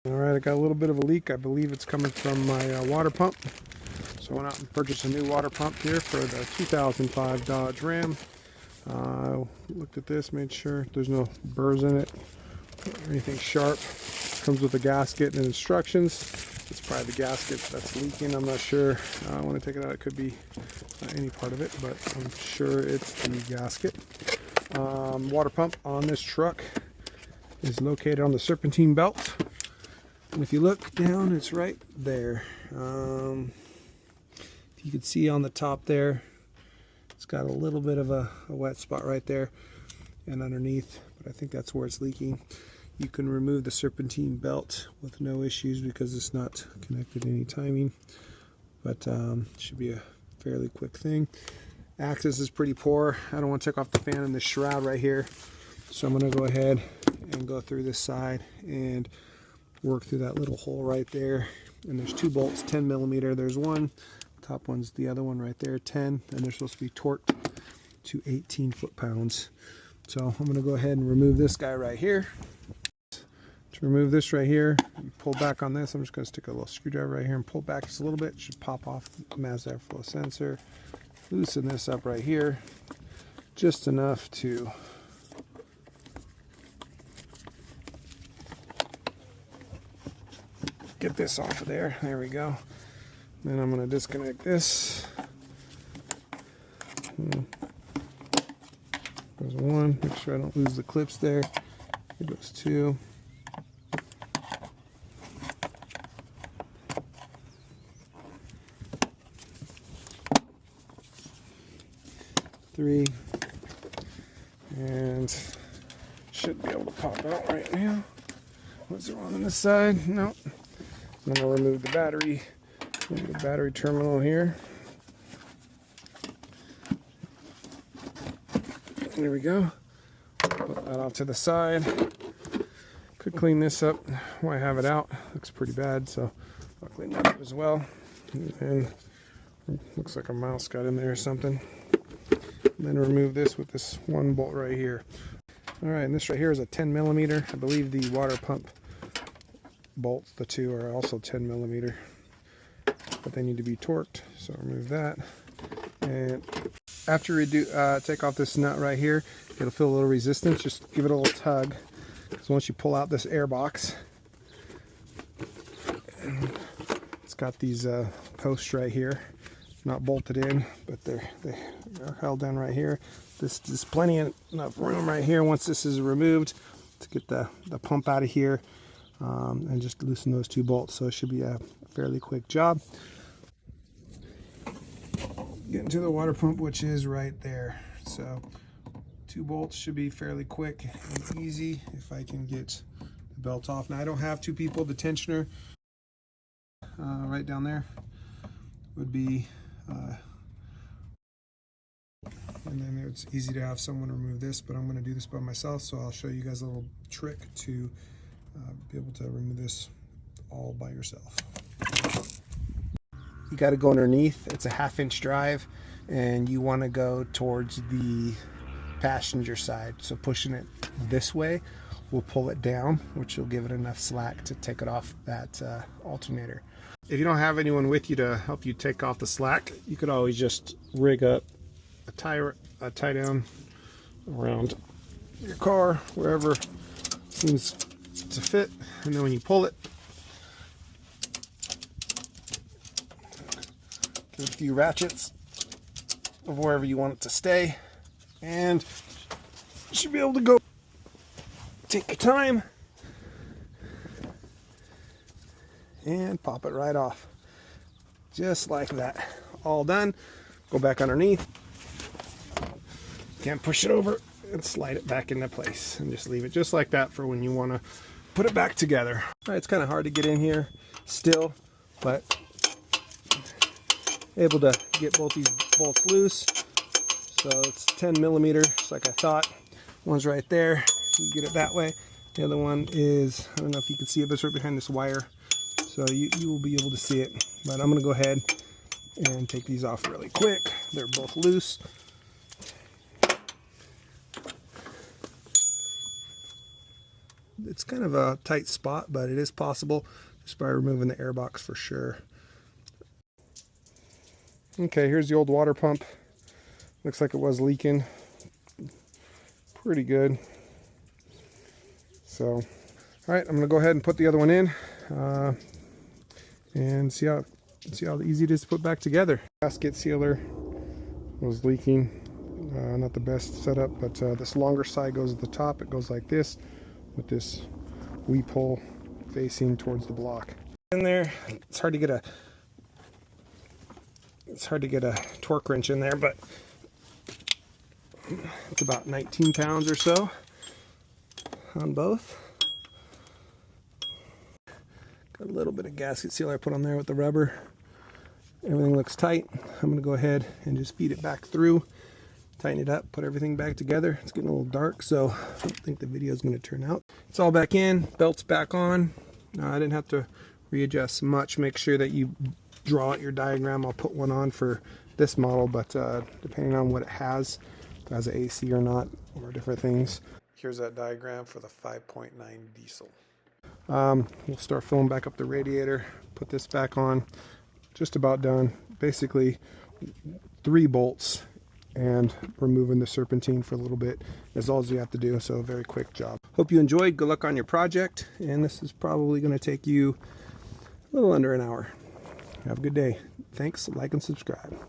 Alright, I got a little bit of a leak. I believe it's coming from my water pump. So I went out and purchased a new water pump here for the 2005 Dodge Ram. Looked at this, made sure there's no burrs in it or anything sharp. Comes with a gasket and instructions. It's probably the gasket that's leaking. I'm not sure. When I take it out, it could be any part of it, but I'm sure it's the gasket. Water pump on this truck is located on the serpentine belt. And if you look down, it's right there. If you can see on the top there, it's got a little bit of a wet spot right there and underneath, but I think that's where it's leaking. You can remove the serpentine belt with no issues because it's not connected to any timing, but it should be a fairly quick thing. Access is pretty poor. I don't want to take off the fan in this shroud right here, so I'm going to go ahead and go through this side and work through that little hole right there. And there's two bolts, 10 millimeter. There's one, top one's the other one right there, 10, and they're supposed to be torqued to 18 foot-pounds. So I'm going to go ahead and remove this guy right here. To remove this right here, you pull back on this. I'm just going to stick a little screwdriver right here and pull back just a little bit. It should pop off the mass airflow sensor. Loosen this up right here, just enough to get this off of there. There we go. Then I'm going to disconnect this. There's one. Make sure I don't lose the clips there. Here goes two. Three. And should be able to pop out right now. What's wrong on this side? Nope. I'm going to remove the battery. The battery terminal here. There we go. Put that off to the side. Could clean this up while I have it out. Looks pretty bad, so I'll clean that up as well. And looks like a mouse got in there or something. And then remove this with this one bolt right here. Alright, and this right here is a 10 millimeter. I believe the water pump bolts, the two, are also 10 millimeter. But they need to be torqued, so remove that. And after you take off this nut right here, it'll feel a little resistance. Just give it a little tug, because once you pull out this air box, it's got these posts right here, not bolted in, but they're held down right here. There's plenty enough room right here once this is removed to get the pump out of here, and just loosen those two bolts. So it should be a fairly quick job. Getting to the water pump, which is right there. So two bolts should be fairly quick and easy if I can get the belt off. Now I don't have two people. The tensioner right down there would be and then it's easy to have someone remove this, but I'm going to do this by myself, so I'll show you guys a little trick to be able to remove this all by yourself. You got to go underneath. It's a 1/2 inch drive, and you want to go towards the passenger side. So pushing it this way will pull it down, which will give it enough slack to take it off that alternator. If you don't have anyone with you to help you take off the slack, you could always just rig up a tie down around your car, wherever seems to fit, and then when you pull it, give it a few ratchets of wherever you want it to stay, and you should be able to go. Take your time and pop it right off, just like that. All done. Go back underneath. Can't push it over, and slide it back into place, and just leave it just like that for when you want to put it back together. All right, it's kind of hard to get in here still, but able to get both these bolts loose. So it's 10 millimeter, just like I thought. One's right there. You get it that way. The other one is, I don't know if you can see it, but it's right behind this wire. So you will be able to see it. But I'm going to go ahead and take these off really quick. They're both loose. it's kind of a tight spot, but it is possible just by removing the air box for sure. Okay, here's the old water pump. Looks like it was leaking pretty good. So, all right, I'm gonna go ahead and put the other one in and see how easy it is to put back together. Gasket sealer was leaking. Not the best setup, but this longer side goes at the top. It goes like this with this weep hole facing towards the block. In there, it's hard to get a torque wrench in there, but it's about 19 pounds or so on both. Got a little bit of gasket sealer I put on there with the rubber. Everything looks tight. I'm going to go ahead and just feed it back through, tighten it up, put everything back together. It's getting a little dark, so I don't think the video is going to turn out. It's all back in, belt's back on. I didn't have to readjust much. Make sure that you draw out your diagram. I'll put one on for this model, but depending on what it has, if it has an AC or not, or different things. Here's that diagram for the 5.9 diesel. We'll start filling back up the radiator, put this back on. Just about done. Basically 3 bolts and removing the serpentine for a little bit. That's all you have to do, so a very quick job. Hope you enjoyed. Good luck on your project, and this is probably going to take you a little under an hour. Have a good day. Thanks. Like and subscribe.